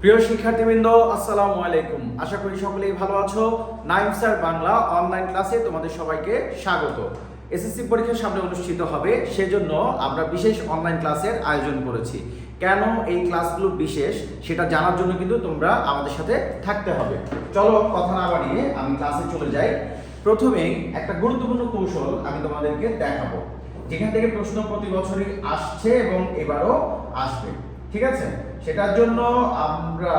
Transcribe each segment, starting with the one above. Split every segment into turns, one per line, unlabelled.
প্রিয় শিক্ষার্থীবৃন্দ, আসসালামু আলাইকুম। আশা করি সকলেই ভালো আছো। নাইম স্যার বাংলা অনলাইন ক্লাসে তোমাদের সবাইকে স্বাগত। এসএসসি পরীক্ষার সামনে অনুষ্ঠিত হবে, সেজন্য আমরা বিশেষ অনলাইন ক্লাসের আয়োজন করেছি। কেন এই ক্লাসগুলো বিশেষ সেটা জানার জন্য কিন্তু তোমরা আমাদের সাথে থাকতে হবে। চলো কথা না বাড়িয়ে আমি ক্লাসে চলে যাই। প্রথমেই একটা গুরুত্বপূর্ণ কৌশল আমি তোমাদেরকে দেখাবো, যেখান থেকে প্রশ্ন প্রতি বছরই আসছে এবং এবারও আসবে। ঠিক আছে, সেটার জন্য আমরা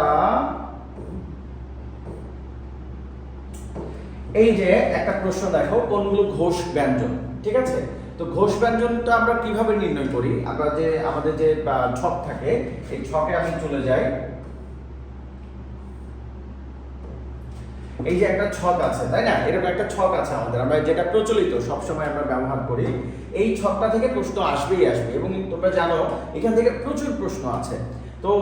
এই যে একটা প্রশ্ন দেখো, কোনগুলো ঘোষ ব্যঞ্জন। ঠিক আছে, তো ঘোষ ব্যঞ্জনটা আমরা কিভাবে নির্ণয় করি? আমরা যে আমাদের যে ছক থাকে, এই ছকে আমি চলে যাই। এই যে একটা ছক আছে, তাই না? এরকম একটা ছক আছে আমাদের, আমরা যেটা প্রচলিত সবসময় আমরা ব্যবহার করি। এই ছকটা থেকে প্রশ্ন আসবেই আসবে, এবং তোমরা জানো এখান থেকে প্রচুর প্রশ্ন আছে। তো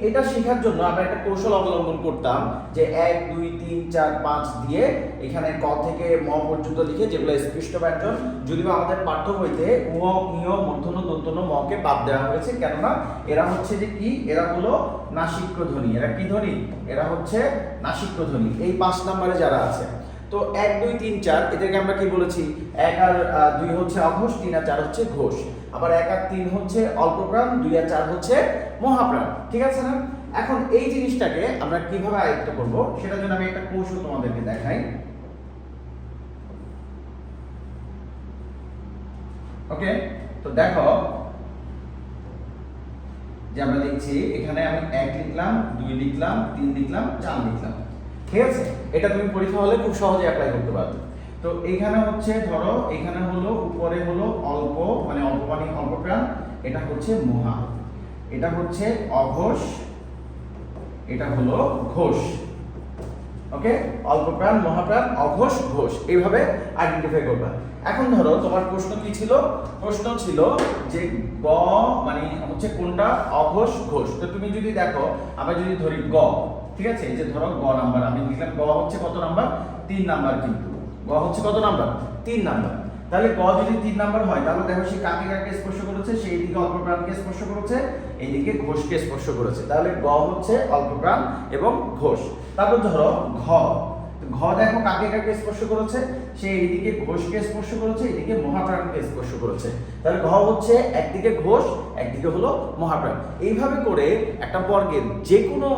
এটা শেখার জন্য আমরা একটা কৌশল অবলম্বন করতাম, যে 1 2 3 4 5 দিয়ে এখানে ক থেকে ম পর্যন্ত লিখে, যেগুলো স্পৃষ্ট ব্যঞ্জন। যদিও আমাদের পাঠ্য বইতে উ ইয় মূর্ধন্য দন্তন্য মকে বাদ দেওয়া হয়েছে, কেননা এরা হচ্ছে যে কি, এরা হলো নাসিক্য ধ্বনি। এরা কি ধ্বনি? এরা হচ্ছে নাসিক্য ধ্বনি। এই 5 নম্বরে যারা আছে, তো 1 2 3 4 এদেরকে আমরা কি বলেছি? 1 আর 2 হচ্ছে অঘোষ, 3 আর 4 হচ্ছে ঘোষ। আবার 1 আর 3 হচ্ছে অল্পপ্রাণ, 2 আর 4 হচ্ছে মহাপ্রাণ। ঠিক আছে না? এখন এই জিনিসটাকে আমরা কিভাবে আয়ত্ত করব, সেটার জন্য আমি একটা কৌশল তোমাদেরকে দেখাই। ওকে, তো দেখো যে আমরা লিখছি, এখানে আমি 1 লিখলাম, 2 লিখলাম, 3 লিখলাম, 4 লিখলাম। ঠিক আছে, এটা তুমি পরীক্ষা হলে খুব সহজে অ্যাপ্লাই করতে পারবে। তো এখানে হচ্ছে ধরো, এখানে হলো উপরে হলো অল্প, মানে অল্প মানে অল্পপ্রাণ, এটা হচ্ছে মহা, এটা হচ্ছে অঘোষ, এটা হলো ঘোষ। ওকে, অল্পপ্রাণ, মহাপ্রাণ, অঘোষ, ঘোষ, এইভাবে আইডেন্টিফাই করবা। এখন ধরো তোমার প্রশ্ন কি ছিল? প্রশ্ন ছিল যে গ মানে হচ্ছে কোনটা অঘোষ ঘোষ। তো তুমি যদি দেখো, আমরা যদি ধরি গ, ঠিক আছে, এই যে ধরো গ নাম্বার আমি লিখলাম, গ হচ্ছে কত নাম্বার? 3 নাম্বার। কিন্তু গ হচ্ছে কত নাম্বার? 3 নাম্বার। তাহলে গ যদি 3 নাম্বার হয়, তাহলে দেখো সে কাকে কাকে স্পর্শ করেছে? সেই দিকে অল্পপ্রাণকে স্পর্শ করেছে, এইদিকে ঘোষকে স্পর্শ করেছে। তাহলে গ হচ্ছে অল্পপ্রাণ এবং ঘোষ। তারপর ধরো ঘ, ঘ দেখো কাকে কাকে স্পর্শ করেছে? সে এইদিকে ঘোষকে স্পর্শ করেছে, এইদিকে মহাপ্রাণকে স্পর্শ করেছে। তাহলে ঘ হচ্ছে একদিকে ঘোষ, একদিকে হলো মহাপ্রাণ। এইভাবে করে একটা বর্গের যে কোনো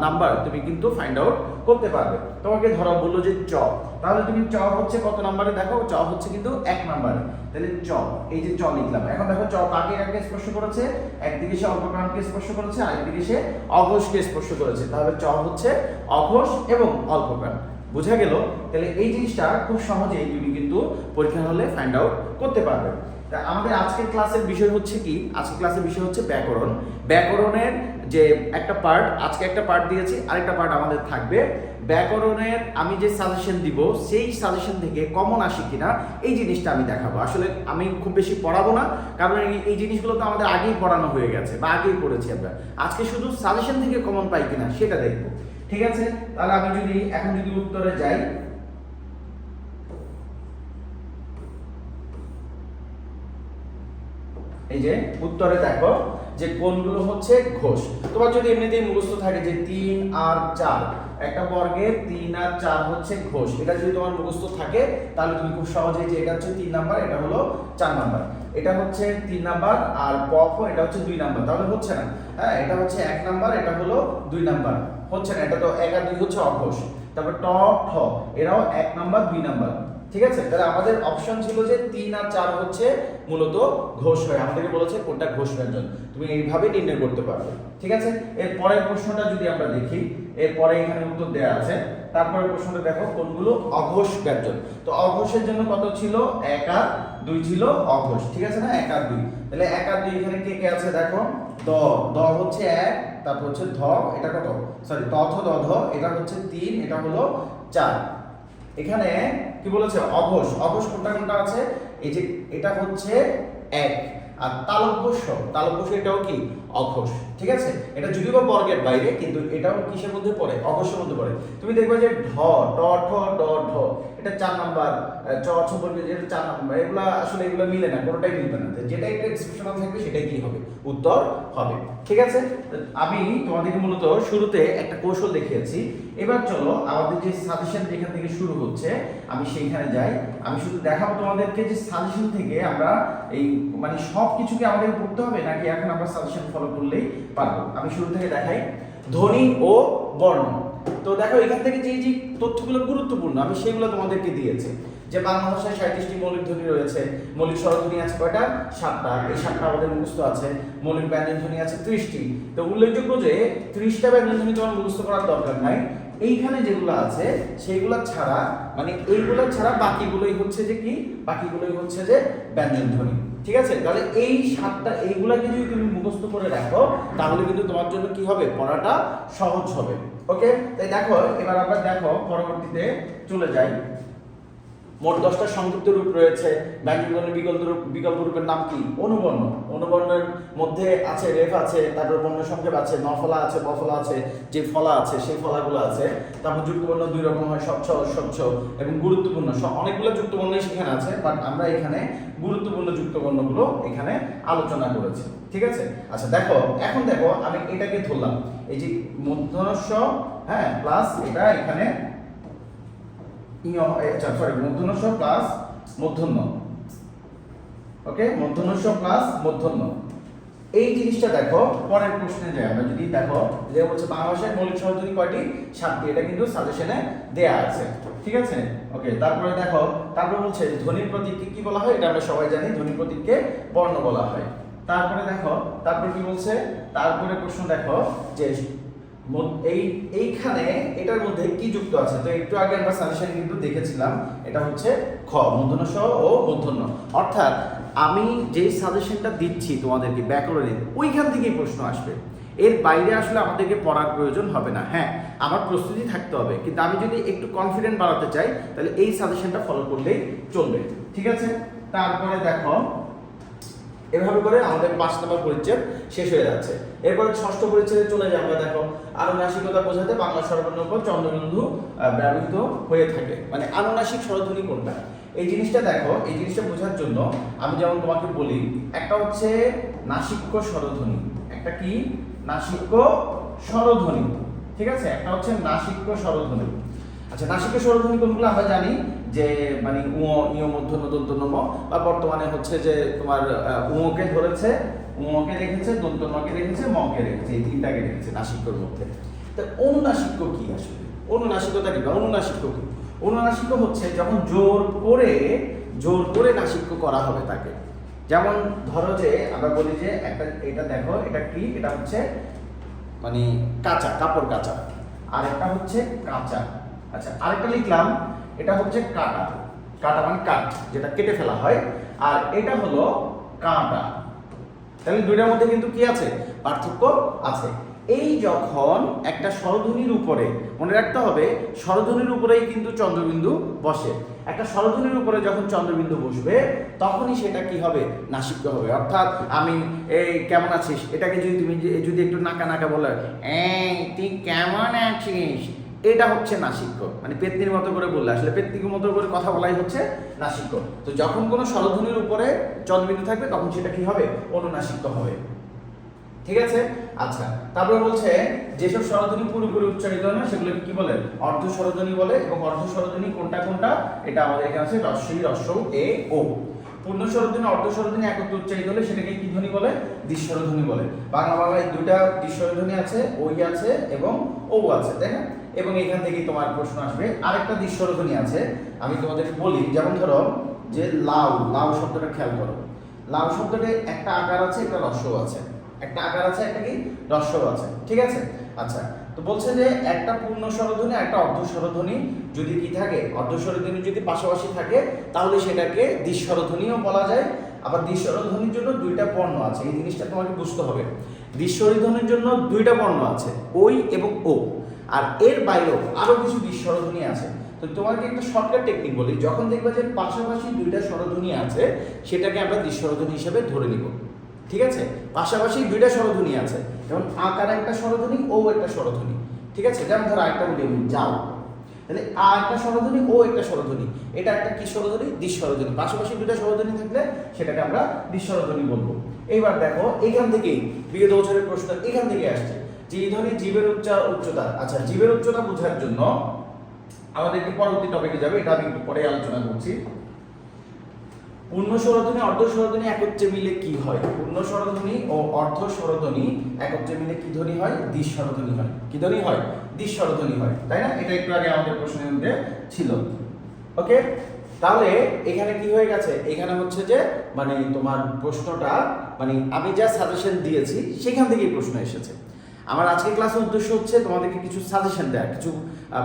নাম্বার তুমি কিন্তু ফাইন্ড আউট করতে পারবে। তোমাকে ধরো বললো যে চ, তাহলে তুমি চ হচ্ছে কত নাম্বারে? দেখো চ হচ্ছে কিন্তু 1 নাম্বারে। তাহলে চ, এই যে চ লিখলাম। এখন দেখো চ কাকে কাকে স্পর্শ করেছে? একদিকে সে অল্পপ্রাণকে স্পর্শ করেছে, আরেকদিকে সে অঘোষকে স্পর্শ করেছে। তাহলে চ হচ্ছে অঘোষ এবং অল্পপ্রাণ। বোঝা গেল? তাহলে এই জিনিসটা খুব সহজেই তুমি কিন্তু পরীক্ষা হলে ফাইন্ড আউট করতে পারবে। তা আমাদের আজকের ক্লাসের বিষয় হচ্ছে কি? আজকের ক্লাসের বিষয় হচ্ছে ব্যাকরণ। ব্যাকরণের যে একটা পার্ট, আজকে একটা পার্ট দিয়েছি, আরেকটা পার্ট আমাদের থাকবে। ব্যাকরণের আমি যে সাজেশন দিব, সেই সাজেশন থেকে কমন আসে কিনা এই জিনিসটা আমি দেখাবো। আসলে আমি খুব বেশি পড়াবো না, কারণ এই জিনিসগুলো তো আমাদের আগেই পড়ানো হয়ে গেছে বা আগেই পড়েছি আমরা। আজকে শুধু সাজেশন থেকে কমন পাই কিনা সেটা দেখবো। ঠিক আছে, তাহলে আমি যদি এখন যদি উত্তরে যাই, এই যে উত্তরে দেখো যে কোনগুলো হচ্ছে ঘোষ। তোমার যদি এমনিতেই মুখস্থ থাকে যে 3 আর 4, একটা বর্গের 3 আর 4 হচ্ছে ঘোষ, এটা যদি তোমার মুখস্থ থাকে, তাহলে তুমি খুব সহজেই যে এটা হচ্ছে 3 নাম্বার, এটা হলো 4 নাম্বার, এটা হচ্ছে 3 নাম্বার, আর পফ এটা হচ্ছে 2 নাম্বার, তাহলে হচ্ছে না। হ্যাঁ, এটা হচ্ছে 1 নাম্বার, এটা হলো 2 নাম্বার, হচ্ছে না। এটা তো 1 আর 2 হচ্ছে অঘোষ। তারপর ট ঠ এরাও 1 নাম্বার 2 নাম্বার। ঠিক আছে, তাহলে আমাদের অপশন ছিল যে 3 আর 4 হচ্ছে মূলত ঘোষ হয়। আমাদেরকে বলেছে কোনটা ঘোষ ব্যঞ্জন, তুমি এইভাবে নির্ণয় করতে পারবে। ঠিক আছে, এর পরের প্রশ্নটা যদি আমরা দেখি, এরপরে এখানে উত্তর দেয়া আছে। তারপরের প্রশ্নটা দেখো কোনগুলো অঘোষ ব্যঞ্জন। তো অঘোষের জন্য কত ছিল? 1 আর 2 ছিল অঘোষ। ঠিক আছে না? 1 আর 2, তাহলে 1 আর 2 এখানে কে কে আছে দেখো। দ, দ হচ্ছে 1, তারপর হচ্ছে ধ, এটা কত? সরি, ত থ দ ধ, এটা হচ্ছে 3, এটা হলো 4। এখানে কি বলেছে? অঘোষ। অঘোষ কোনটা কোনটা আছে? এই যে এটা হচ্ছে 1, আর তালব্যস্য, তালব্যস্য এটাও কি অঘোষ। ঠিক আছে, এটা যদিও বা বর্গের বাইরে, কিন্তু এটাও কিসের মধ্যে পড়ে? অঘোষের মধ্যে পড়ে। তুমি দেখবে যে ঢ, ট ঠ ড ঢ, এটা 4 নাম্বার, চ ছ বর্গের এটা 4 নাম্বার। এগুলা আসলে এগুলো মিলে না, কোনোটাই মিলবে না। যেটা একটা এক্সেপশনাল থাকবে সেটাই কি হবে? উত্তর হবে। ঠিক আছে, আমি তোমাদেরকে মূলত শুরুতে একটা কৌশল দেখিয়েছি। এবার চলো আমাদের যে সাজেশন যেখান থেকে শুরু হচ্ছে আমি সেইখানে যাই। আমি শুধু দেখাবো তোমাদেরকে যে সাজেশন থেকে আমরা এই মানে সব কিছুকে আমাদের পড়তে হবে নাকি এখন আমরা সাজেশন ফলো করলেই পারবো। আমি শুরু থেকে দেখাই ধ্বনি ও বর্ণ। তো দেখো এখান থেকে যে যে তথ্যগুলো গুরুত্বপূর্ণ আমি সেগুলো তোমাদেরকে দিয়েছি। যে বাংলা ভাষায় 37টি মৌলিক ধ্বনি রয়েছে, মৌলিক স্বরধ্বনি আছে কয়টা? 7টা। এই 7টা আমাদের মুখস্থ আছে। মৌলিক ব্যঞ্জন ধ্বনি আছে 30টি। তো উল্লেখযোগ্য যে 30টা ব্যঞ্জন ধ্বনি তোমার মুখস্থ করার দরকার নাই। এইখানে যেগুলো আছে সেইগুলো ছাড়া মানে এইগুলো ছাড়া বাকিগুলোই হচ্ছে যে কি? বাকিগুলোই হচ্ছে যে ব্যঞ্জন ধ্বনি। ঠিক আছে, তাহলে এই 7টা এইগুলাকে যদি তুমি মুখস্থ করে রাখো তাহলে কিন্তু তোমার জন্য কি হবে? পড়াটা সহজ হবে। ওকে, তাই দেখো এবার আমরা দেখো পরবর্তীতে চলে যাই। মোট 10টা সংযুক্ত রূপ রয়েছে। ব্যঞ্জনবর্ণের বিকল্প রূপের নাম কি? অনুবর্ণ। অনুবর্ণের মধ্যে আছে রেফ আছে, তারপর বর্ণ সংক্ষেপ আছে, নফলা আছে, বফলা আছে, যে ফলা আছে সেই ফলাগুলো আছে। তারপর যুক্তবর্ণ দুই রকম হয়, স্বচ্ছ অস্বচ্ছ এবং গুরুত্বপূর্ণ। অনেকগুলো যুক্তবর্ণই সেখানে আছে, বাট আমরা এখানে গুরুত্বপূর্ণ যুক্তবর্ণগুলো এখানে আলোচনা করেছি। ঠিক আছে, আচ্ছা দেখো এখন দেখো আমি এটাকে ধরলাম, এই যে মূর্ধন্য হ্যাঁ প্লাস এটা এখানে মূর্ধন্য প্লাস মূর্ধন্য। ওকে, মূর্ধন্য প্লাস মূর্ধন্য। এই জিনিসটা দেখো পরের প্রশ্নে যাই আমরা। যদি দেখো যে বলছে বাংলা ভাষায় মৌলিক স্বরধ্বনি কয়টি? 7টি। এটা কিন্তু সাজেশনে দেয়া আছে। ঠিক আছে, ওকে। তারপরে দেখো তারপরে বলছে ধ্বনির প্রতীককে কি বলা হয়? এটা আমরা সবাই জানি, ধ্বনির প্রতীককে বর্ণ বলা হয়। তারপরে দেখো তারপরে কি বলছে? তারপরে প্রশ্ন দেখো যে এইখানে এটার মধ্যে কি যুক্ত আছে? তো একটু আগে আমরা সাজেশন কিন্তু দেখেছিলাম, এটা হচ্ছে খ, মূর্ধন্য স ও মূর্ধন্য। অর্থাৎ আমি যেই সাজেশনটা দিচ্ছি তোমাদেরকে ব্যাকরণের, ওইখান থেকেই প্রশ্ন আসবে। এর বাইরে আসলে আমাদেরকে পড়ার প্রয়োজন হবে না। হ্যাঁ, আমার প্রস্তুতি থাকতে হবে, কিন্তু আমি যদি একটু কনফিডেন্ট বাড়াতে চাই তাহলে এই সাজেশনটা ফলো করলেই চলবে। ঠিক আছে, তারপরে দেখো এভাবে করে আমাদের 5 নম্বর পরিচ্ছেদ শেষ হয়ে যাচ্ছে। এরপর 6ষ্ঠ পরিচ্ছেদে চলে যাই আমরা। দেখো আনুনাসিকতা বোঝাতে বাংলা স্বরবর্ণের উপর চন্দ্রবিন্দু ব্যবহৃত হয়ে থাকে। মানে আনুনাসিক স্বরধ্বনি কোনটা? এই জিনিসটা দেখো, এই জিনিসটা বোঝার জন্য আমি যেমন তোমাকে বলি, একটা হচ্ছে নাসিক্য স্বরধ্বনি, একটা কি? নাসিক্য স্বরধ্বনি। ঠিক আছে, একটা হচ্ছে নাসিক্য স্বরধ্বনি। আচ্ছা, নাসিক্য স্বরধ্বনি কোনগুলো আমরা জানি যে মানে উ, ইয়, মূর্ধন্য, দন্ত, নম, বা বর্তমানে হচ্ছে যে তোমার উকে ধরেছে, উকে রেখেছে, দন্ত নকে রেখেছে, মকে রেখেছে, এই তিনটাকে রেখেছে নাসিক্যর মধ্যে। তো অনুনাসিক্য কি আসলে? অনুনাসিকতা কি? অনুনাসিক্য কি? অনুনাসিক্য হচ্ছে যখন জোর করে নাসিক্য করা হবে তাকে। যেমন ধরো যে আমরা বলি যে একটা, এটা দেখো এটা কি? এটা হচ্ছে মানে কাঁচা, কাপড় কাঁচা। আর একটা হচ্ছে কাঁচা। আচ্ছা, আরেকটা লিখলাম, এটা হচ্ছে কাটা। কাটা মানে কাট, যেটা কেটে ফেলা হয়। আর এটা হলো কাঁটা। তাহলে দুইটার মধ্যে কিন্তু কি আছে? পার্থক্য আছে। এই যখন একটা স্বরধ্বনির উপরে, মনে রাখতে হবে স্বরধ্বনির উপরেই কিন্তু চন্দ্রবিন্দু বসে। একটা স্বরধ্বনির উপরে যখন চন্দ্রবিন্দু বসবে তখনই সেটা কি হবে? নাসিক্য হবে। অর্থাৎ আমি এই কেমন আছিস, এটাকে যদি তুমি যদি একটু নাকা নাকা বলো, এই তুই কেমন আছিস, এটা হচ্ছে নাসিক্য। মানে পেত্নির মতো করে বললে, আসলে পেত্নির মতো করে কথা বলাই হচ্ছে নাসিক্য। তো যখন কোনো স্বরধ্বনির উপরে চন্দ্রবিন্দু থাকবে তখন সেটা কি হবে? অনুনাসিক্য হবে। ঠিক আছে, আচ্ছা। তারপরে বলছে যেসব স্বরধ্বনি পুরোপুরি উচ্চারিত হয় না সেগুলো কি বলে? অর্ধ স্বরধ্বনি বলে। এবং অর্ধ স্বরধ্বনি কোনটা কোনটা? এটা আমাদের এখানে আছে রস্বই, রস্বৌ, এ, ও। পূর্ণ স্বরধ্বনি, অর্ধ স্বরধ্বনি একত্রে উচ্চারিত হলে সেটাকে কি ধ্বনি বলে? দ্বিস্বরধ্বনি বলে। বাংলায় দুইটা দ্বিস্বরধ্বনি আছে, ওই আছে এবং ও আছে, তাই না? এবং এখান থেকে তোমার প্রশ্ন আসবে আরেকটা দ্বিস্বরধ্বনি আছে, আমি তোমাদের বলি। যেমন ধরো যে লাউ, লাউ শব্দটা খেয়াল করো। লাউ শব্দটা একটা আকার আছে, একটা রস্বৌ আছে। একটা আকার আছে, একটা কি? রস্বৌ আছে। ঠিক আছে, আচ্ছা। তো বলছে যে একটা পূর্ণ স্বরধ্বনি একটা অর্ধ স্বরধ্বনি যদি কি থাকে, অর্ধ স্বরধ্বনি যদি পাশাপাশি থাকে তাহলে সেটাকে দ্বিস্বরধ্বনিও বলা যায়। আবার দ্বিস্বরধ্বনির জন্য দুইটা বর্ণ আছে, এই জিনিসটা তোমাকে বুঝতে হবে। দ্বিস্বরধ্বনির জন্য দুইটা বর্ণ আছে, ওই এবং ও। আর এর বাইরেও আরো কিছু দ্বিস্বরধ্বনি আছে। তো তোমাকে একটা শর্টকাট টেকনিক বলি, যখন দেখবে যে পাশাপাশি দুইটা স্বরধ্বনি আছে সেটাকে আমরা দ্বিস্বরধ্বনি হিসেবে ধরে নিব। ঠিক আছে, পাশাপাশি দুইটা স্বরধ্বনি আছে, যেমন আকার একটা স্বরধ্বনি, ও একটা স্বরধ্বনি। ঠিক আছে, যেমন ধরো আরেকটা বলি যাও, তাহলে আ একটা স্বরধ্বনি, ও একটা স্বরধ্বনি, এটা একটা কি স্বরধ্বনি? দ্বিস্বরধ্বনি। পাশাপাশি দুইটা স্বরধ্বনি থাকলে সেটাকে আমরা দ্বিস্বরধ্বনি বলবো। এইবার দেখো এখান থেকেই বিগত বছরের প্রশ্ন এখান থেকে আসছে যে এই ধরনের জীবের উচ্চতা। আচ্ছা, জীবের উচ্চতা বোঝার জন্য আমাদেরকে পরবর্তী টপিকে যাবে, এটা আমি একটু পরে আলোচনা করছি। পূর্ণ স্বরধ্বনি অর্ধ স্বরধ্বনি একত্রে মিলে কি হয়? পূর্ণ স্বরধ্বনি ও অর্ধ স্বরধ্বনি একত্রে মিলে কি ধ্বনি হয়? দ্বি স্বরধ্বনি হয়। কি ধ্বনি হয়? দ্বি স্বরধ্বনি হয়, তাই না? এটা একটু আগে আমাদের প্রশ্নের মধ্যে ছিল। ওকে, তাহলে এখানে কি হয়ে গেছে? এখানে হচ্ছে যে মানে তোমার প্রশ্নটা মানে আমি যা সাজেশন দিয়েছি সেখান থেকেই প্রশ্ন এসেছে। আমার আজকের ক্লাসের উদ্দেশ্য হচ্ছে তোমাদেরকে কিছু সাজেশন দেওয়া, কিছু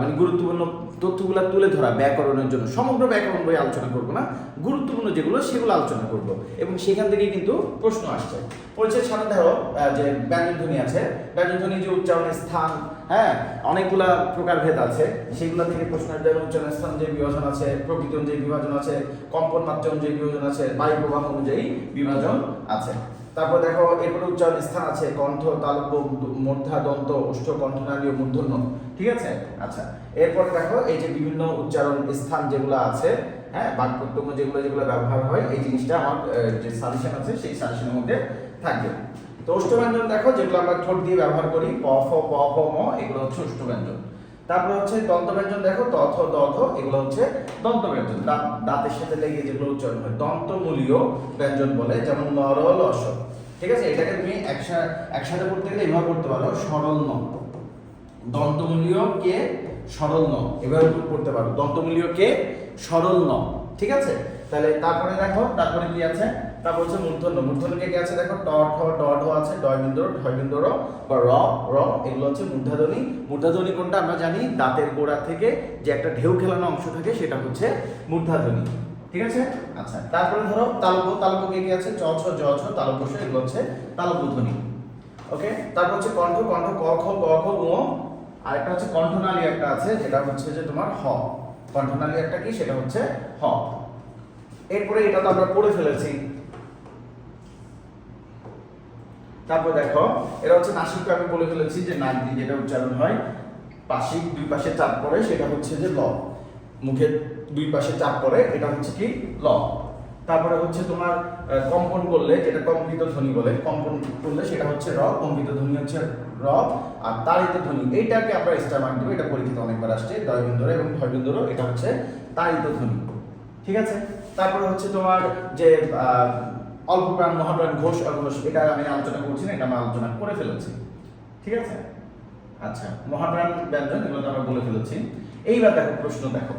মানে গুরুত্বপূর্ণ তথ্যগুলো তুলে ধরা ব্যাকরণের জন্য। সমগ্র ব্যাকরণ বই আলোচনা করব না, গুরুত্বপূর্ণ যেগুলো সেগুলো আলোচনা করব, এবং সেখান থেকে কিন্তু প্রশ্ন আসছে। পরিচয় সামনে ধরো যে ব্যঞ্জনধ্বনি আছে, ব্যঞ্জনধ্বনি যে উচ্চারণের স্থান, হ্যাঁ অনেকগুলা প্রকারভেদ আছে, সেগুলো থেকে প্রশ্ন আসবে। উচ্চারণের স্থান যে বিভাজন আছে, প্রকৃতি অনুযায়ী বিভাজন আছে, কম্পন মাত্রা অনুযায়ী বিভাজন আছে, বায়ু প্রবাহ অনুযায়ী বিভাজন আছে। তারপর দেখো এরপরে উচ্চারণ স্থান আছে, কণ্ঠ, তালব্য, মূর্ধা, দন্ত, ওষ্ঠ, কণ্ঠনালী ও মূর্ধন্য। ঠিক আছে? আচ্ছা, এরপর দেখো এই যে বিভিন্ন উচ্চারণ স্থান যেগুলো আছে, হ্যাঁ বাক প্রত্যঙ্গ যেগুলো যেগুলো ব্যবহার হয়, এই জিনিসটা আমার যে সাজেশন আছে সেই সাজেশনের মধ্যে থাকবে। তো ওষ্ঠব্যঞ্জন দেখো যেগুলো আমরা ঠোঁট দিয়ে ব্যবহার করি, প ফ প ফ ম, এগুলো হচ্ছে ওষ্ঠব্যঞ্জন। তারপর হচ্ছে দন্তব্যঞ্জন দেখো, ত থ দ থ, এগুলো হচ্ছে দন্তব্যঞ্জন, দাঁতের সাথে লেগে যেগুলো উচ্চারণ হয় দন্তমূলীয় ব্যঞ্জন বলে, যেমন ন র ল স। ঠিক আছে? এটাকে তুমি একসাথে পড়তে গেলে এভাবে পড়তে পারো, সরল ন, দন্তমূলীয় কে সরল ন, এভাবে পড়তে পারো, দন্তমূলীয় কে সরল ন। ঠিক আছে? তাহলে তারপরে দেখো তারপরে কি আছে, তারপর হচ্ছে মূর্ধন্য। মূর্ধন্যকে কি আছে দেখো, ট ঠ ড ঢ আছে, ড বিন্দু ঢ বিন্দু র বা র র, এগুলো হচ্ছে মূর্ধাধ্বনি। মূর্ধাধ্বনি কোনটা আমরা জানি, দাঁতের গোড়া থেকে যে একটা ঢেউ খেলানো অংশ থাকে সেটা হচ্ছে মূর্ধাধ্বনি। ঠিক আছে? আচ্ছা, তারপরে ধরো তালব্য। তালব্যকে কি আছে, চ ছ জ ছ, তালব্য স, এগুলো হচ্ছে তালব্য ধ্বনি। ওকে, তারপর হচ্ছে কণ্ঠ। কণ্ঠ ক খ গ ঘ ঙ, আর একটা হচ্ছে কণ্ঠনালী একটা আছে যেটা হচ্ছে যে তোমার হ। কণ্ঠনালী একটা কি, সেটা হচ্ছে হ। এরপরে এটা তো আমরা পড়ে ফেলেছি। তারপর দেখো এটা হচ্ছে নাসিক, আমি বলে ফেলেছি যে নাক দিয়ে যেটা উচ্চারণ হয়, পাশিক দুই পাশে চাপ পড়ে, সেটা হচ্ছে যে ল। মুখের দুই পাশে চাপ পড়ে, এটা হচ্ছে কি ল। তারপরে হচ্ছে তোমার কম্পন করলে, যেটা কম্পিত ধ্বনি বলে, কম্পন করলে সেটা হচ্ছে র, কম্পিত ধ্বনি হচ্ছে র। আর তাড়িত ধ্বনি, এইটাকে আমরা স্টার মার্ক দেব, এটা পরীক্ষিত অনেকবার আসছে, ড বিন্দু এবং ঢ বিন্দু, এটা হচ্ছে তাড়িত ধ্বনি। ঠিক আছে? তারপরে হচ্ছে তোমার যে অল্প প্রাণ, মহাপ্রাণ, ঘোষ, অঘোষ, এটা আমি আলোচনা করছি না, এটা আমি আলোচনা করে ফেলেছি। ঠিক আছে? আচ্ছা, মহাপ্রাণ ব্যঞ্জন এগুলো তো আমরা বলে ফেলেছি। এইবার দেখো প্রশ্ন, দেখো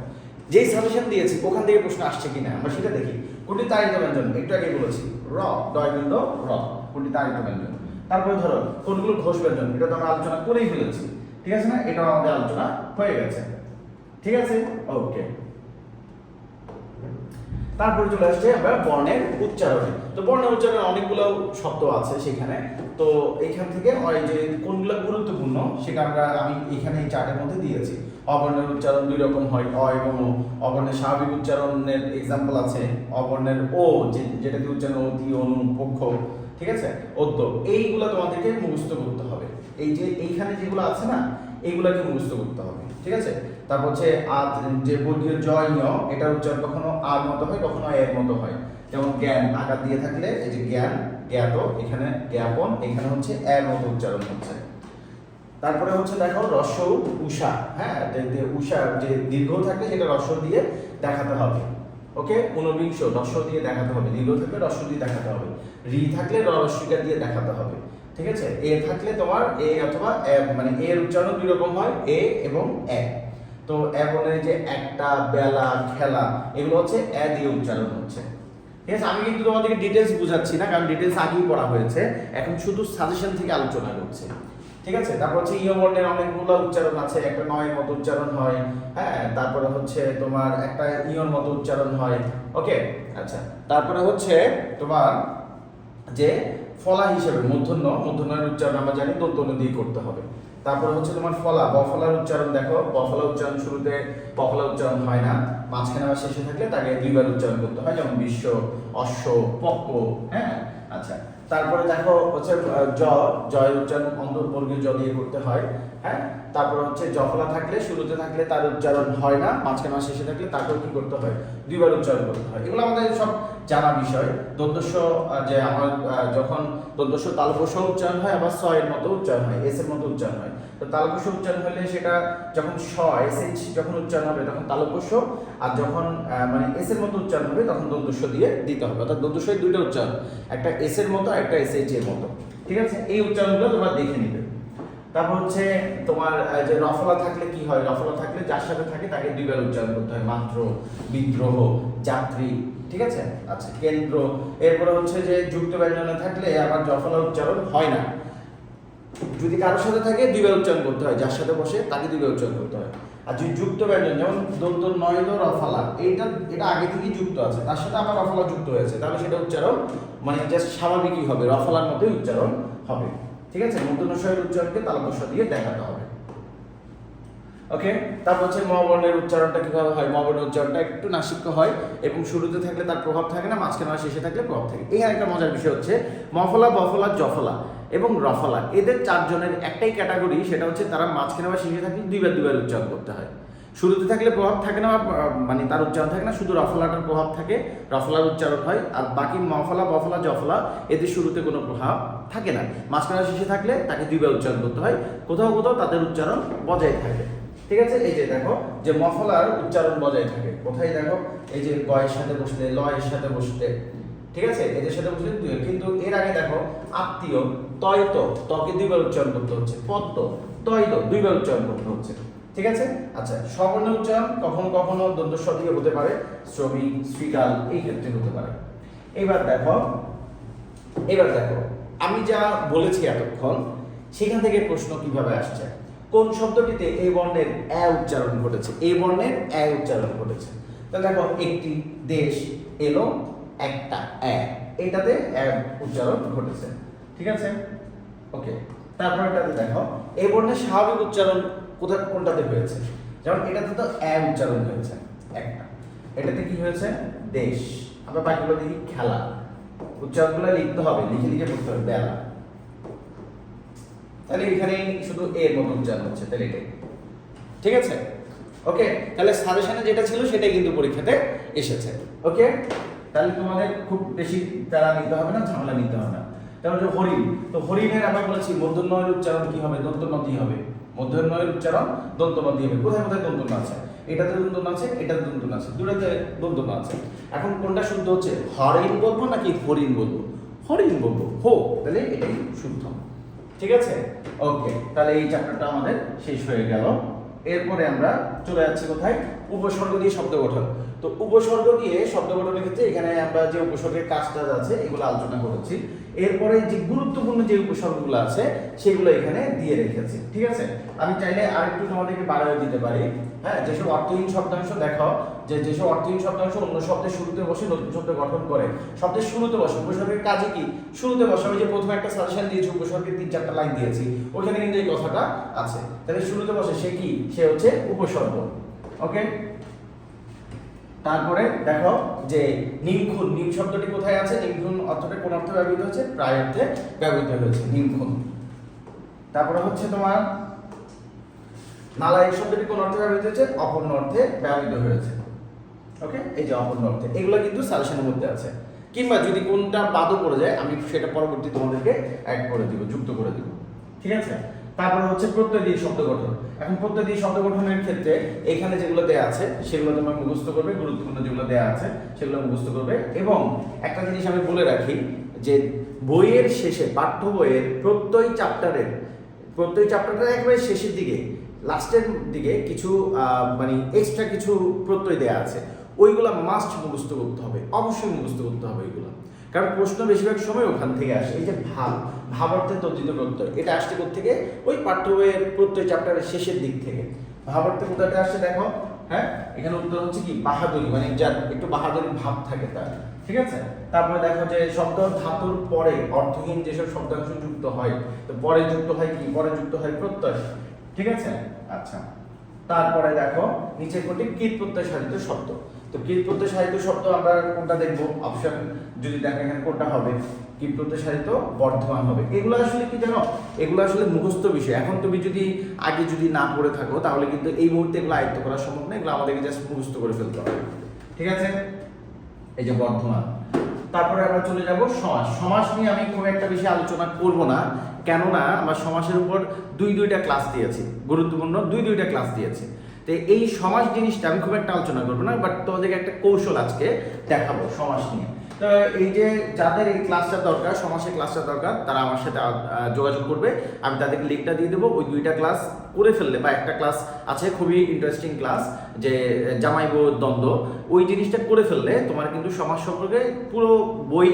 যেই সাজেশন দিয়েছি ওখান থেকে প্রশ্ন আসছে কিনা আমরা সেটা দেখি। কোনটি তাড়িত ব্যঞ্জন, একটু আগে বলেছি, র, ড বিন্দু র, কোনটি তাড়িত ব্যঞ্জন। তারপরে ধরো কোনগুলো ঘোষ ব্যঞ্জন, এটা তো আমরা আলোচনা করেই ফেলেছি। ঠিক আছে না? এটাও আমাদের আলোচনা হয়ে গেছে। ঠিক আছে? ওকে, তারপরে চলে আসছে আমরা বর্ণের উচ্চারণে। তো বর্ণের উচ্চারণে অনেকগুলো শব্দ আছে সেখানে, তো এইখান থেকে ওই যে কোনগুলো গুরুত্বপূর্ণ সেটা আমি এখানে এই চার্টের মধ্যে দিয়েছি। অবর্ণের উচ্চারণ দুই রকম হয়, অ এবং ও। অবর্ণের স্বাভাবিক উচ্চারণের এক্সাম্পল আছে, অবর্ণের ও যেটা দিয়ে উচ্চারণ অতি, অনু, পক্ষ। ঠিক আছে? অদ্য, এইগুলো তোমাদেরকে মুখস্থ করতে হবে। এই যে এইখানে যেগুলো আছে না, এইগুলাকে মুখস্থ করতে হবে। ঠিক আছে? তারপর হচ্ছে যে বর্গীয় জয় ঞ, এটার উচ্চারণ কখনো আর মতো হয়, কখনো এর মতো হয়। যেমন জ্ঞান আকার দিয়ে থাকলে এই যে জ্ঞান, জ্ঞাত, এখানে জ্ঞাপন, এখানে হচ্ছে এর মতো উচ্চারণ হচ্ছে। তারপরে হচ্ছে দেখো রস্য উষা, হ্যাঁ যে উষা যে দীর্ঘ থাকলে সেটা রস্য দিয়ে দেখাতে হবে। ওকে, ঊনবিংশ রস্য দিয়ে দেখাতে হবে, দীর্ঘ থাকলে রস্য দিয়ে দেখাতে হবে। রি থাকলে রস্যিকা দিয়ে দেখাতে হবে। ঠিক আছে? এ থাকলে তোমার এ অথবা মানে এর উচ্চারণ দুই রকম হয়, এ এবং এ। তো এখন এই যে একটা, বেলা, খেলা, এগুলো হচ্ছে এ দিয়ে উচ্চারণ হচ্ছে। ঠিক আছে? আমি কিন্তু তোমাদেরকে ডিটেলস বুঝাচ্ছি না, কারণ ডিটেলস আগেই পড়া হয়েছে, এখন শুধু সাজেশন থেকে আলোচনা করছি। ঠিক আছে? তারপর হচ্ছে ইয় বর্ণের অনেকগুলো উচ্চারণ আছে, একটা নয়ের মতো উচ্চারণ হয়, হ্যাঁ তারপরে হচ্ছে তোমার একটা ইয়র মতো উচ্চারণ হয়। ওকে, আচ্ছা, তারপরে হচ্ছে তোমার যে ফলা হিসেবে মূর্ধন্যের উচ্চারণ আমরা জানি দন্তন্য দিয়ে করতে হবে। তারপরে হচ্ছে তোমার ফলা, বফলার উচ্চারণ দেখো, বফলা উচ্চারণ শুরুতে বফলা উচ্চারণ হয় না, মাঝখানে বা শেষে থাকলে তাকে দুইবার উচ্চারণ করতে হয়, যেমন বিশ্ব, অশ্ব, পক্ক। হ্যাঁ, আচ্ছা, তারপরে দেখো হচ্ছে জয়ের উচ্চারণ অন্তর্বর্গীয় জ দিয়ে করতে হয়। হ্যাঁ, তারপরে হচ্ছে জফলা থাকলে শুরুতে থাকলে তার উচ্চারণ হয় না, মাঝখানে বা শেষে থাকলে তাকেও কি করতে হয়, দুইবার উচ্চারণ করতে হয়। এগুলো আমাদের সব জানা বিষয়। দন্তস্ব যে আমার যখন দন্তস্ব তালব্য উচ্চারণ হয় আবার স এর মতো উচ্চারণ হয়, এস এর মতো উচ্চারণ হয়। তো তালব্য উচ্চারণ হলে সেটা যখন স এস যখন উচ্চারণ হবে তখন তালব্য, আর যখন মানে এস এর মতো উচ্চারণ হবে তখন দন্তস্ব দিয়ে দিতে হবে। অর্থাৎ দন্তস্বয়ের দুইটা উচ্চারণ, একটা এস এর মতো, একটা এস এইচ এর মতো। ঠিক আছে, এই উচ্চারণগুলো তোমরা দেখে নিবে। তারপর হচ্ছে তোমার যে রফলা থাকলে কি হয়, রফলা থাকলে যার সাথে থাকে তাকে দুইবার উচ্চারণ করতে হয়, মাত্র, বিদ্রোহ, যাত্রী। ঠিক আছে, আচ্ছা, কেন্দ্র। এরপরে হচ্ছে যে যুক্ত ব্যঞ্জনে থাকলে আবার জফলা উচ্চারণ হয় না, যদি কারোর সাথে থাকে দুইবার উচ্চারণ করতে হয়, যার সাথে বসে তাকে দুইবার উচ্চারণ করতে হয়। আর যদি যুক্ত ব্যঞ্জন যেমন দন্ত নয় রফলা, এটা আগে থেকেই যুক্ত আছে, তার সাথে আবার রফলা যুক্ত হয়েছে, তাহলে সেটা উচ্চারণ মানে জাস্ট স্বাভাবিকই হবে, রফলার মতোই উচ্চারণ হবে। ঠিক আছে, মূর্ধন্য স্বরের উচ্চারণকে তালব্য দিয়ে দেখাতে হবে। ওকে, তারপর হচ্ছে ম বর্ণের উচ্চারণটা কিভাবে হয়। ম বর্ণের উচ্চারণটা একটু নাসিক্য হয় এবং শুরুতে থাকলে তার প্রভাব থাকে না, মাঝখানে আর শেষে থাকলে প্রভাব থাকে। এখানে একটা মজার বিষয় হচ্ছে মফলা, বফলা, জফলা এবং রফলা, এদের চারজনের একটাই ক্যাটাগরি, সেটা হচ্ছে তারা মাঝখানে বা শেষে থাকলে দুইবার উচ্চারণ করতে হয়। শুরুতে থাকলে প্রভাব থাকে না, মানে তার উচ্চারণ থাকে না, শুধু রফলাটার প্রভাব থাকে, রফলার উচ্চারণ হয়। আর বাকি মফলা, বফলা, জফলা এদের শুরুতে কোনো প্রভাব থাকে না, মাঝখানে শেষে থাকলে তাকে দুইবার উচ্চারণ করতে হয়, কোথাও কোথাও তাদের উচ্চারণ বজায় থাকে। ঠিক আছে, এই যে দেখো যে মফলার উচ্চারণ বজায় থাকে কোথায়, দেখো এই যে গ এর সাথে বসলে, ল এর সাথে বসলে, ঠিক আছে, এদের সাথে বসলে দুই। কিন্তু এর আগে দেখো আত্মীয়, তয়ত, তকে দুইবার উচ্চারণ করতে হচ্ছে, পদ্ম, তৈল দুইবার উচ্চারণ করতে হচ্ছে। ঠিক আছে, আচ্ছা, স্ববর্ণের উচ্চারণ কখনো কখনো দন্তস্ব দিয়ে হতে পারে, শ্রমিক, শ্রীকাল এই ক্ষেত্রে হতে পারে। এবার দেখো আমি যা বলেছি এতক্ষণ সেখান থেকে প্রশ্ন কিভাবে আসছে, কোন শব্দটিতে এই বর্ণের এ উচ্চারণ ঘটেছে, এই বর্ণের এ উচ্চারণ ঘটেছে। তাহলে দেখো একটি দেশ এলো, একটা এ, এটাতে এ উচ্চারণ ঘটেছে। ঠিক আছে, ওকে। তারপর এটাতে দেখো এই বর্ণের স্বাভাবিক উচ্চারণ কোনটাতে হয়েছে, যেমন এটাতে তো এ উচ্চারণ হয়েছে একটা, এটাতে কি হয়েছে দেশ। আমরা বাকিগুলো দেখি খেলা, উচ্চারণগুলো লিখতে হবে, লিখে লিখে পড়তে হবে, বেলা, তাহলে এখানে শুধু এর মতো উচ্চারণ হচ্ছে, তাহলে এটাই। ঠিক আছে, ওকে, তাহলে সাজেশনে যেটা ছিল সেটাই কিন্তু পরীক্ষাতে এসেছে। ওকে, তাহলে তোমাদের খুব বেশি প্যারা নিতে হবে না, ঝামেলা নিতে হবে না। তারপর যে হরিণ, তো হরিণের আমরা বলেছি মূর্ধন্যের উচ্চারণ কি হবে, দন্তনদি হবে, মূর্ধন্যের উচ্চারণ দন্তনদি হবে। কোথায় কোথায় দন্তন আছে, এটাতে দন্তন আছে, এটাতে দন্তন আছে, দুটোতে দন্তন আছে। এখন কোনটা শুদ্ধ হচ্ছে, হরিণ বলবো নাকি হরিণ বলবো? হরিণ বলবো, হো, তাহলে এটাই শুদ্ধ। ঠিক আছে, ওকে, তাহলে এই চ্যাপ্টারটা আমাদের শেষ হয়ে গেল। এরপরে আমরা চলে যাচ্ছি কোথায়, উপসর্গ দিয়ে শব্দ গঠন। তো উপসর্গ দিয়ে শব্দ গঠনের ক্ষেত্রে এখানে আমরা যে উপসর্গের কাজটা আছে এগুলো আলোচনা করেছি। এরপরে যে গুরুত্বপূর্ণ যে উপসর্গগুলো আছে সেগুলো এখানে দিয়ে রেখেছি। ঠিক আছে, আমি চাইলে আরেকটু তোমাদেরকে বাড়ায় দিতে পারি। হ্যাঁ, যেসব অর্থহীন শব্দাংশ দেখো, যেসব অর্থহীন শব্দাংশ অন্য শব্দের শুরুতে বসে নতুন শব্দ গঠন করে, শব্দের শুরুতে বসে, উপসর্গের কাজে কি শুরুতে বসে। আমি যে প্রথমে একটা সাজেশন দিয়েছি, উপসর্গের 3-4টা লাইন দিয়েছি, ওখানে কিন্তু এই কথাটা আছে। তাহলে শুরুতে বসে সে কি, সে হচ্ছে উপসর্গ। ওকে, তারপরে দেখো যে নিমখুন, নিম শব্দটি কোথায় আছে, নিমখুন অর্থটা কোন অর্থে ব্যবহৃত হচ্ছে, প্রায় অর্থে ব্যবহৃত হয়েছে নিমখুন। তারপরে হচ্ছে তোমার নালায়ক শব্দটি কোন অর্থে ব্যবহৃত হয়েছে, অপূর্ণ অর্থে ব্যবহৃত হয়েছে। ওকে, এই যে অপূর্ণ অর্থে, এগুলো কিন্তু সাজেশনের মধ্যে আছে। কিংবা যদি কোনটা বাদও পড়ে যায় আমি সেটা পরবর্তী তোমাদেরকে অ্যাড করে দিব, যুক্ত করে দিব। ঠিক আছে, তারপরে হচ্ছে প্রত্যয় দিয়ে শব্দ গঠন। এখন প্রত্যয় দিয়ে শব্দ গঠনের ক্ষেত্রে এখানে যেগুলো দেয়া আছে সেগুলো তোমরা মুখস্থ করবে, গুরুত্বপূর্ণ যেগুলো দেয়া আছে সেগুলো মুখস্থ করবে। এবং একটা জিনিস আমি বলে রাখি যে বইয়ের শেষে, পাঠ্য বইয়ের প্রত্যয় চ্যাপ্টারটা একেবারে শেষের দিকে, লাস্টের দিকে কিছু মানে এক্সট্রা কিছু প্রত্যয় দেয়া আছে, ওইগুলো মাস্ট মুখস্থ করতে হবে, অবশ্যই মুখস্থ করতে হবে ওইগুলো। কারণ প্রশ্ন বেশিরভাগ সময় ওখান থেকে আসে। এই যে ভাব অর্থে তর্জিত প্রত্যয়, এটা আসছে কোত্থেকে, ওই পাঠ্য বইয়ের প্রত্যয় চ্যাপ্টারের শেষের দিক থেকে। ভাব অর্থে কোথাটা আসছে দেখো, হ্যাঁ, এখানে উত্তর হচ্ছে কি বাহাদুরি, মানে যার একটু বাহাদুরি ভাব থাকে তার। ঠিক আছে, তারপরে দেখো যে শব্দ ধাতুর পরে অর্থহীন যেসব শব্দাংশ যুক্ত হয়, তো পরে যুক্ত হয় কি, পরে যুক্ত হয় প্রত্যয়। ঠিক আছে, আচ্ছা, তারপরে দেখো নিচের কোনটি কীট প্রত্যয় সাধিত শব্দ। তো কীট প্রত্যয় সাধিত শব্দ আমরা কোনটা দেখবো, অপশন যদি দেখো এখানে কোনটা হবে, কীট প্রত্যয় সাধিত বর্ধমান হবে। এগুলো আসলে কি জানো, এগুলো আসলে মুখস্থ বিষয়। এখন তুমি যদি আগে যদি না পড়ে থাকো তাহলে কিন্তু এই মুহূর্তে এগুলো আয়ত্ত করা সম্ভব না, এগুলো আমাদেরকে জাস্ট মুখস্থ করে ফেলতে হবে। ঠিক আছে, এই যে বর্ধমান, তারপরে আমরা চলে যাব সমাস। সমাস নিয়ে আমি খুব একটা বেশি আলোচনা করব না, কেননা আমরা সমাসের উপর দুইটা ক্লাস দিয়েছি, গুরুত্বপূর্ণ দুইটা ক্লাস দিয়েছি। তো এই সমাস জিনিসটা আমি খুব একটা আলোচনা করবো না, বাট তোমাদেরকে একটা কৌশল আজকে দেখাবো সমাস নিয়ে। তো এই যে যাদের এই ক্লাসটা দরকার, সমাসের ক্লাসটা দরকার, তারা আমার সাথে যোগাযোগ করবে, আমি তাদেরকে লিঙ্কটা দিয়ে দেবো। ওই দুইটা ক্লাস করে ফেললে, বা একটা ক্লাস আছে খুবই ইন্টারেস্টিং ক্লাস, যে জামাই বউ দ্বন্দ্ব, ওই জিনিসটা করে ফেললে তোমার কিন্তু সমাস সম্পর্কে পুরো বই,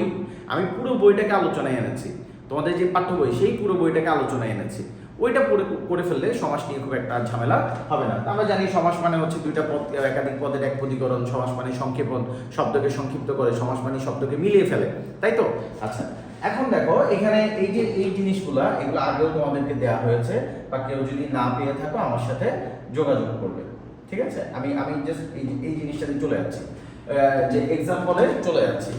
আমি পুরো বইটাকে আলোচনায় এনেছি, তোমাদের যে পাঠ্য বই সেই পুরো বইটাকে আলোচনায় এনেছি। ওইটা করে ফেললে সমাস নিয়ে খুব একটা ঝামেলা হবে না। আমরা জানি সমাস মানে হচ্ছে দুইটা পদ, একাধিক পদের এক পদীকরণ, সমাস মানে সংক্ষেপণ, শব্দকে সংক্ষিপ্ত করে, সমাস মানে শব্দকে মিলিয়ে ফেলে, তাই তো? আচ্ছা, এখন দেখো এখানে এই যে এই জিনিসগুলো, এগুলো আগেও তোমাদেরকে দেওয়া হয়েছে, বা কেউ যদি না পেয়ে থাকো আমার সাথে যোগাযোগ করবে, ঠিক আছে? আমি জাস্ট এই জিনিসটাতে চলে যাচ্ছি, যে এক্সাম্পলে চলে যাচ্ছি।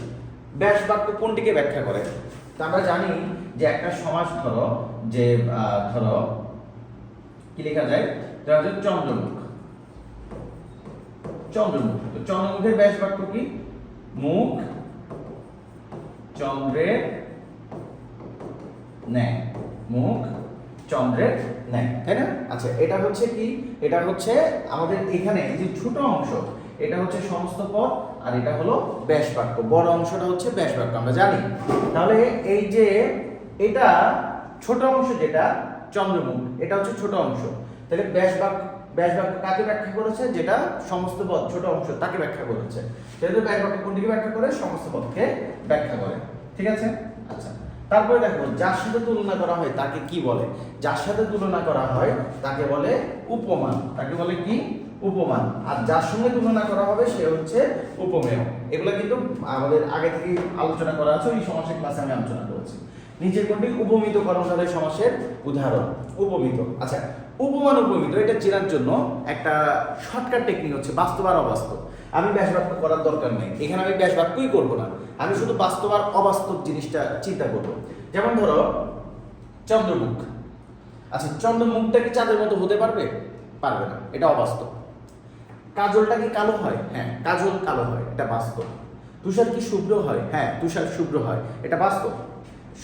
ব্যাস বাক্য কোনটিকে ব্যাখ্যা করে? তা আমরা জানি যে একটা সমাস ধরো, যে ধরো কি লেখা যায়, চন্দ্রমুখ। চন্দ্রমুখ, তো চন্দ্রমুখের ব্যাস বাক্য কি? মুখ চন্দ্রের ন্যায়, মুখ চন্দ্রের ন্যায়, তাই না? আচ্ছা, এটা হচ্ছে কি? এটা হচ্ছে আমাদের এখানে এই যে ছোট অংশ, এটা হচ্ছে সমস্ত পদ, আর এটা হলো ব্যাস বাক্য, বড় অংশটা হচ্ছে ব্যাস বাক্য, আমরা জানি। তাহলে এই যে এটা ছোট অংশ, যেটা চন্দ্রমুখ, এটা হচ্ছে ছোট অংশ। তাহলে ব্যাস বাক্য কাকে ব্যাখ্যা করেছে? যেটা সমস্ত পদ, ছোট অংশ, তাকে ব্যাখ্যা করেছে। তাহলে ব্যাস বাক্য কোনটিকে ব্যাখ্যা করে? সমস্ত পদকে ব্যাখ্যা করে, ঠিক আছে? আচ্ছা, তারপরে দেখো যার সাথে তুলনা করা হয় তাকে কি বলে? যার সাথে তুলনা করা হয় তাকে বলে উপমান। তাকে বলে কি? উপমান। আর যার সঙ্গে তুলনা করা হবে সে হচ্ছে উপমেয়। এগুলো কিন্তু আমাদের আগে থেকে আলোচনা করা আছে, ওই সমাসের ক্লাসে আমি আলোচনা করেছি। নিচের কোনটি উপমিত কর্মধারয় সমাসের উদাহরণ? উপমিত। আচ্ছা, উপমান উপমিত এটা চেনার জন্য একটা শর্টকাট টেকনিক হচ্ছে বাস্তব আর অবাস্তব। আমি ব্যাস বাক্য করার দরকার নেই, এখানে আমি ব্যাস বাক্যই করবো না, আমি শুধু বাস্তব আর অবাস্তব জিনিসটা চিন্তা করবো। যেমন ধরো চন্দ্রমুখ। আচ্ছা, চন্দ্রমুখটা কি চাঁদের মতো হতে পারবে? পারবে না, এটা অবাস্তব। কাজলটা কি কালো হয়? হ্যাঁ, কাজল কালো হয়, এটা বাস্তব। তুষার কি শুভ্র হয়? হ্যাঁ, তুষার শুভ্র হয়, এটা বাস্তব।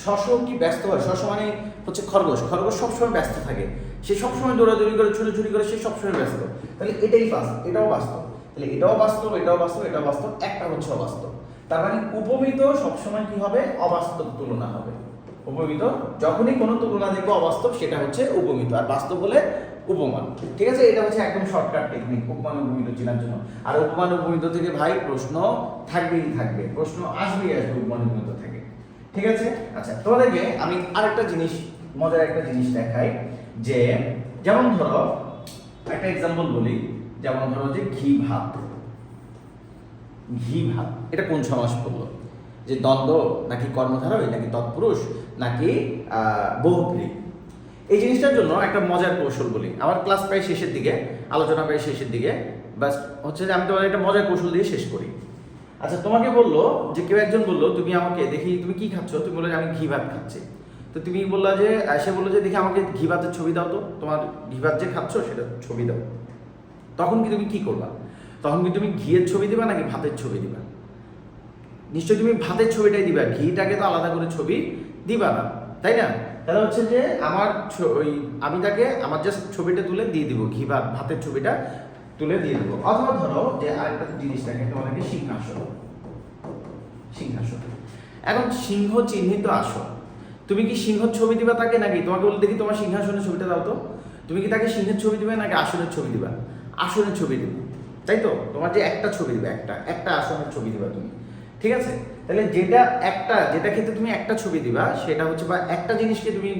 শশ কি ব্যস্ত হয়? শশ মানে হচ্ছে খরগোশ, খরগোশ সবসময় ব্যস্ত থাকে, সে সবসময় দৌড়াদৌড়ি করে, ছুটোছুটি করে, সে সবসময় ব্যস্ত। তাহলে এটাই বাস্তব, এটাও বাস্তব। তাহলে এটাও বাস্তব, এটাও বাস্তব, এটাও বাস্তব, একটা হচ্ছে অবাস্তব। তার মানে উপমিত সবসময় কি হবে? অবাস্তব তুলনা হবে। উপমিত যখনই কোনো তুলনা দেখবো অবাস্তব, সেটা হচ্ছে উপমিত, আর বাস্তব হলে উপমান, ঠিক আছে? এটা হচ্ছে একদম শর্টকাট টেকনিক উপমান উপমিত চেনার জন্য। আর উপমান উপমিত থেকে ভাই প্রশ্ন থাকবে, প্রশ্ন আসবেই উপমান উপমিত থেকে, ঠিক আছে? আচ্ছা, তোমাদেরকে আমি আরেকটা জিনিস, মজার একটা জিনিস দেখাই, যে যেমন ধরো একটা এক্সাম্পল বলি, যেমন ধরো যে ঘি ভাত। ঘি ভাত এটা কোন সমাস পড়লো? যে দ্বন্দ্ব নাকি কর্মধারয় নাকি তৎপুরুষ নাকি বহুব্রী? এই জিনিসটার জন্য একটা মজার কৌশল বলি। আমার ক্লাস প্রায় শেষের দিকে, আলোচনা প্রায় শেষের দিকে, বাস হচ্ছে যে আমি তোমাদের একটা মজার কৌশল দিয়ে শেষ করি। আচ্ছা, তোমাকে বললো যে কেউ একজন বললো, তুমি আমাকে দেখি তুমি কি খাচ্ছ? তুমি বললে যে আমি ঘি ভাত খাচ্ছি। তো তুমি বললা যে, সে বললো যে দেখি আমাকে ঘি ভাতের ছবি দাও তো, তোমার ঘি ভাত যে খাচ্ছ সেটা ছবি দাও। তখন কি তুমি কি করবা? তখন কি তুমি ঘিয়ের ছবি দিবা নাকি ভাতের ছবি দিবা? নিশ্চয়ই তুমি ভাতের ছবিটাই দিবা, ঘিটাকে তো আলাদা করে ছবি দিবা না, তাই না? তাহলে হচ্ছে যে আমি তাকে আমার জাস্ট ছবিটা তুলে দিয়ে দিব, ঘি ভাতের ছবিটা তুলে দিয়ে দেবো। অথবা ধরো যে আরেকটা জিনিস দেখে, তোমাদেরকে সিংহাসন। সিংহাসন, এখন সিংহ চিহ্নিত আসন, তুমি কি সিংহের ছবি দিবা তাকে, নাকি তোমাকে বলে দেখি তোমার সিংহাসনের ছবিটা দাও তো? তুমি কি তাকে সিংহের ছবি দিবে নাকি আসনের ছবি দিবা? আসনের ছবি দিবে, তাই তো? তোমার যে একটা ছবি দিবে, একটা আসনের ছবি দিবা তুমি, ঠিক আছে? তাহলে যেটা ক্ষেত্রে তুমি একটা ছবি দিবা, সেটা হচ্ছে, বা একটা জিনিসকে তুমি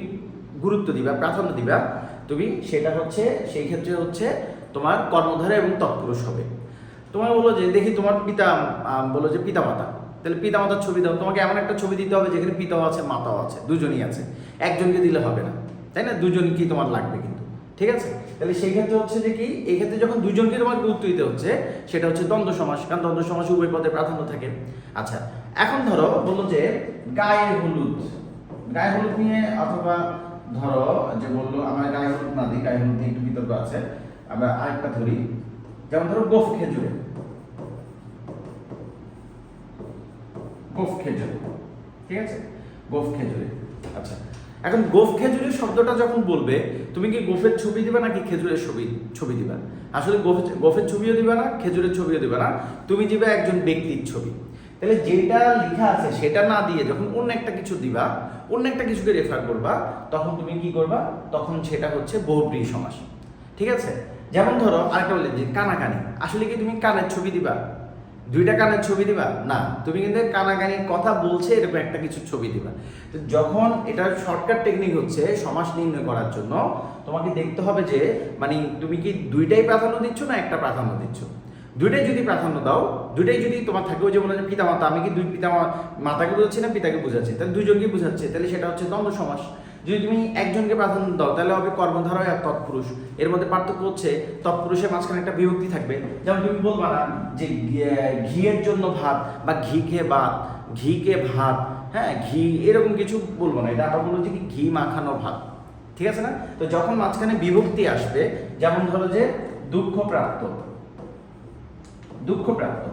গুরুত্ব দিবা, প্রাধান্য দিবা তুমি, সেটা হচ্ছে সেই ক্ষেত্রে হচ্ছে তোমার কর্মধারা এবং তৎপুরুষ হবে। তোমার বলো যে দেখি তোমার বলো যে পিতামাতা, তাহলে পিতামাতার ছবি দাও। তোমাকে এমন একটা ছবি দিতে হবে যেখানে পিতাও আছে মাতাও আছে, দুজনই আছে, একজনকে দিলে হবে না, তাই না? দুজনকেই তোমার লাগবে কিন্তু, ঠিক আছে? তাহলে সেই ক্ষেত্রে হচ্ছে যে কি, এই ক্ষেত্রে যখন দুজনকে তোমার গুরুত্ব দিতে হচ্ছে, সেটা হচ্ছে দ্বন্দ্ব সমাস, কারণ দ্বন্দ্ব সমাসে উভয় পদে প্রাধান্য থাকে। আচ্ছা, এখন ধরো বললো যে গায়ে হলুদ। গায়ে হলুদ নিয়ে, অথবা ধরো যে বললো আমার গায়ে হলুদ না দিই, গায়ে হলুদ নিয়ে একটু বিতর্ক আছে, আমরা আরেকটা ধরি, যেমন ধরো গোফ খেজুরে। গোফ খেজুরি, ঠিক আছে, গোফ খেজুরি। আচ্ছা, এখন গোফ খেজুরি শব্দটা যখন বলবে তুমি কি গোফের ছবি দিবা নাকি খেজুরের ছবি দিবা? আসলে গোফের ছবিও দিবা না, খেজুরের ছবিও দিবা না, তুমি দিবে একজন ব্যক্তির ছবি। তাহলে যেটা লেখা আছে সেটা না দিয়ে যখন অন্য একটা কিছু দিবা, অন্য একটা কিছুকে রেফার করবা, তখন তুমি কি করবা? তখন সেটা হচ্ছে বহুব্রীহি সমাস, ঠিক আছে। যেমন ধরো আরেকটা বললে যে কানাকানি, আসলে কি তুমি কানের ছবি দিবা? দুইটা কানের ছবি দিবা না, তুমি কিন্তু কানাকানির কথা বলছে এরকম একটা কিছু ছবি দিবা। তো যখন এটার শর্টকাট টেকনিক হচ্ছে সমাস নির্ণয় করার জন্য তোমাকে দেখতে হবে যে মানে তুমি কি দুইটাই প্রাধান্য দিচ্ছ না একটা প্রাধান্য দিচ্ছ। দুইটাই যদি প্রাধান্য দাও, দুইটাই যদি তোমার থাকে, ওই যে বলে যে পিতা মাতা, আমি কি দুই পিতা মাতাকে বোঝাচ্ছি না পিতাকে বোঝাচ্ছি, তাহলে দুইজনকে বোঝাচ্ছে, তাহলে সেটা হচ্ছে দ্বন্দ্ব সমাস। যদি তুমি একজনকে প্রাধান্য দাও তাহলে হবে কর্মধারয় আর তৎপুরুষ। এর মধ্যে পার্থক্য হচ্ছে তৎপুরুষের মাঝখানে একটা বিভক্তি থাকবে। যেমন তুমি বলবা না যে ঘিয়ের জন্য ভাত বা ঘি খেয়ে ভাত, ঘি কে ভাত, হ্যাঁ ঘি, এরকম কিছু বলবো না, এটা আবার বলবো যে কি ঘি মাখানো ভাত, ঠিক আছে না। তো যখন মাঝখানে বিভক্তি আসবে, যেমন ধরো যে দুঃখপ্রাপ্ত, দুঃখপ্রাপ্ত,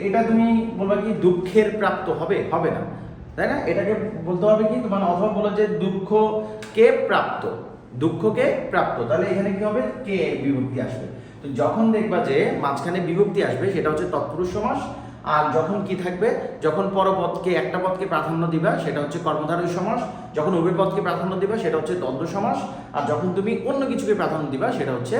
এটা তুমি বলবা কি দুঃখের প্রাপ্ত হবে? হবে না, তাই না। এটাকে বলতে হবে কি তোমার, অথবা বলো যে দুঃখকে প্রাপ্ত, দুঃখকে প্রাপ্ত, তাহলে এখানে কি হবে? কে বিভক্তি আসবে। তো যখন দেখবা যে মাঝখানে বিভক্তি আসবে সেটা হচ্ছে তৎপুরুষ সমাস। আর যখন কি থাকবে, যখন পরপদকে একটা পদকে প্রাধান্য দিবা সেটা হচ্ছে কর্মধারয় সমাস, যখন উভয় পদকে প্রাধান্য দিবা সেটা হচ্ছে দ্বন্দ্ব সমাস, আর যখন তুমি অন্য কিছুকে প্রাধান্য দিবা সেটা হচ্ছে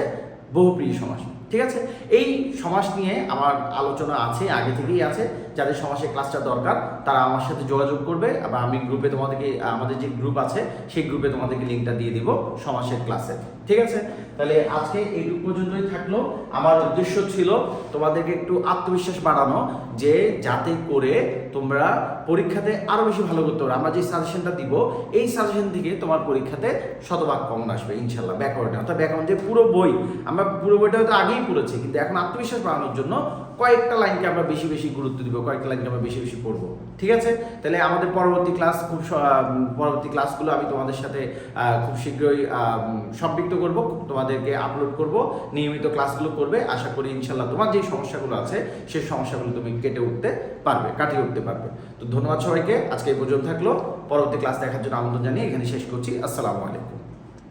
বহুব্রীহি সমাস, ঠিক আছে। এই সমাস নিয়ে আমার আলোচনা আছে, আগে থেকেই আছে। যাদের সমাসের ক্লাসটা দরকার তারা আমার সাথে যোগাযোগ করবে, বা আমি গ্রুপে তোমাদেরকে, আমাদের যে গ্রুপ আছে সেই গ্রুপে তোমাদেরকে লিঙ্কটা দিয়ে দিব সমাসের ক্লাসে, ঠিক আছে। তাহলে আজকে এইটুকু পর্যন্তই থাকলো। আমার উদ্দেশ্য ছিল তোমাদেরকে একটু আত্মবিশ্বাস বাড়ানো, যে যাতে করে তোমরা পরীক্ষাতে আরো বেশি ভালো করতে পারো। আমরা যে সাজেশনটা দিব এই সাজেশন থেকে তোমার পরীক্ষাতে শতভাগ কমন আসবে ইনশাল্লাহ। ব্যাকরণে, অর্থাৎ ব্যাকরণ যে পুরো বই, আমরা পুরো বইটা হয়তো আগেই পড়েছি, কিন্তু এখন আত্মবিশ্বাস বাড়ানোর জন্য কয়েকটা লাইনকে আমরা বেশি বেশি গুরুত্ব দিব, কয়েকটা লাইনকে আমরা বেশি বেশি পড়বো, ঠিক আছে। তাহলে আমাদের পরবর্তী ক্লাসগুলো আমি তোমাদের সাথে খুব শীঘ্রই সম্পৃক্ত করব, তোমাদেরকে আপলোড করব, নিয়মিত ক্লাসগুলো করবে। আশা করি ইনশাল্লাহ তোমার যে সমস্যাগুলো আছে সেই সমস্যাগুলো তুমি কাটিয়ে উঠতে পারবে। তো ধন্যবাদ সবাইকে, আজকে এই পর্যন্ত থাকলো। পরবর্তী ক্লাস দেখার জন্য আমন্ত্রণ জানিয়ে এখানে শেষ করছি। আসসালামু আলাইকুম।